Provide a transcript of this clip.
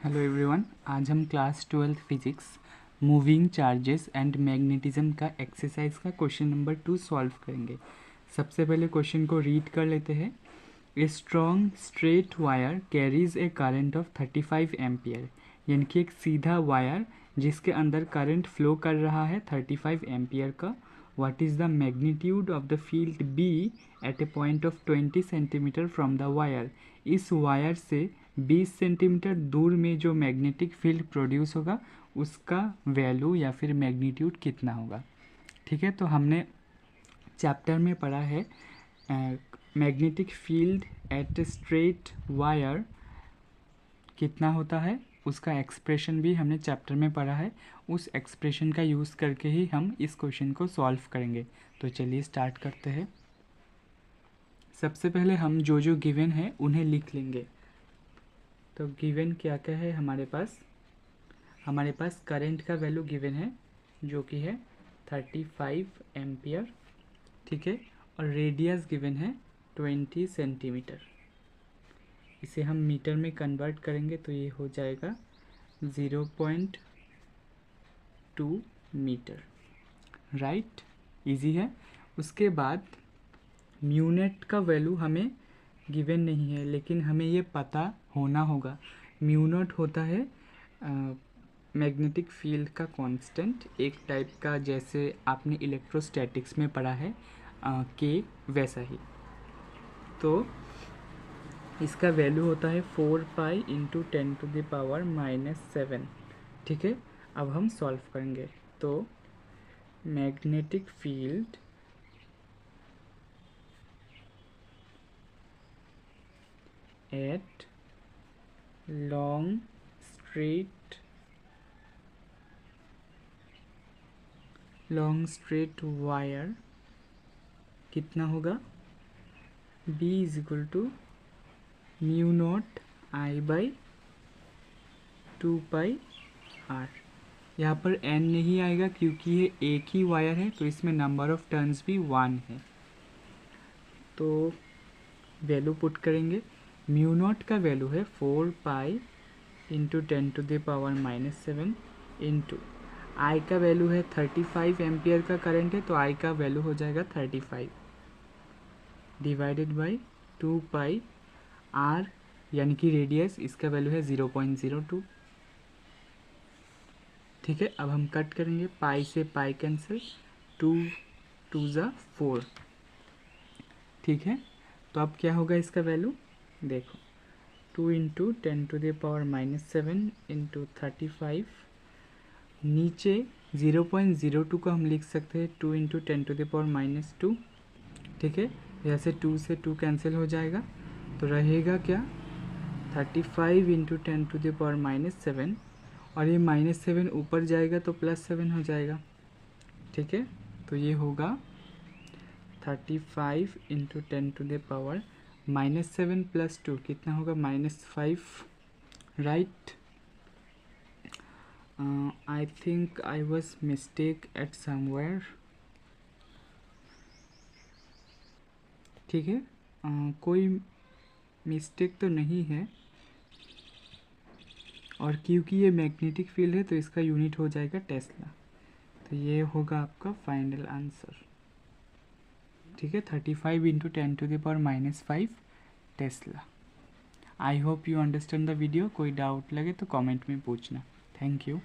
Hello everyone, आज हम class 12 physics moving charges and magnetism का एक्सरसाइज का क्वेश्चन नंबर 2 सॉल्व करेंगे। सबसे पहले क्वेश्चन को रीड कर लेते हैं। A strong straight wire carries A current of 35 ampere, यानी कि एक सीधा वायर जिसके अंदर करंट फ्लो कर रहा है 35 एम्पियर का। What is the magnitude of the field B at a point of 20 centimetre from the wire. इस वायर से 20 सेंटीमीटर दूर में जो मैग्नेटिक फील्ड प्रोड्यूस होगा उसका वैल्यू या फिर मैग्नीट्यूड कितना होगा। ठीक है, तो हमने चैप्टर में पढ़ा है magnetic field eight straight wire कितना होता है, उसका एक्सप्रेशन भी हमने चैप्टर में पढ़ा है। उस एक्सप्रेशन का यूज़ करके ही हम इस क्वेश्चन को सॉल्व करेंगे। तो चलिए स्टार्ट करते हैं। सबसे पहले हम जो जो गिवन है उन्हें लिख लेंगे। तो गिवन क्या क्या है हमारे पास करंट का वैल्यू गिवन है जो कि है 35 एम्पियर। ठीक है, और रेडियस गिवन है 20 सेंटीमीटर। इसे हम मीटर में कन्वर्ट करेंगे तो ये हो जाएगा 0.2 मीटर। राइट, इजी है। उसके बाद म्यूनेट का वैल्यू हमें गिवन नहीं है, लेकिन हमें ये पता होना होगा। म्यू नॉट होता है मैग्नेटिक फील्ड का कांस्टेंट, एक टाइप का, जैसे आपने इलेक्ट्रोस्टैटिक्स में पढ़ा है के वैसा ही। तो इसका वैल्यू होता है 4 पाई इंटू 10⁻⁻⁷। ठीक है, अब हम सॉल्व करेंगे। तो magnetic field at long straight wire कितना होगा, B is equal to mu naught I by 2 pi R। यहाँ पर n नहीं आएगा क्योंकि ये एक ही वायर है, तो इसमें नंबर ऑफ टर्न्स भी 1 है। तो वैल्यू पुट करेंगे। म्यू नॉट का वैल्यू है 4 पाई इंटू 10⁻⁻⁷ इंटू आई का वैल्यू है 35 एम्पियर का करंट है, तो आई का वैल्यू हो जाएगा 35 डिवाइडेड बाई 2 पाई आर, यानी कि रेडियस, इसका वैल्यू है 0.02। ठीक है, अब हम कट करेंगे। पाई से पाई कैंसिल, 2 2 ज़ा 4। ठीक है, तो अब क्या होगा इसका वैल्यू, देखो 2 इंटू 10⁻⁻⁷ इंटू 35, नीचे 0.02 को हम लिख सकते हैं 2 इंटू 10⁻⁻²। ठीक है, जैसे 2 से 2 कैंसिल हो जाएगा, तो रहेगा क्या 35 इंटू 10⁻⁻⁷, और ये -7 ऊपर जाएगा तो +7 हो जाएगा। ठीक है, तो ये होगा 35 इंटू 10⁻⁻7 + 2 कितना होगा, -5। Right, I think I was mistake at somewhere। ठीक है, कोई मिस्टेक तो नहीं है, और क्योंकि ये मैग्नेटिक फील्ड है तो इसका यूनिट हो जाएगा टेस्ला। तो ये होगा आपका फाइनल आंसर। ठीक है, 35 into 10⁻⁻5 Tesla. I hope you understand the video. कोई डाउट लगे तो कमेंट में पूछना। Thank you.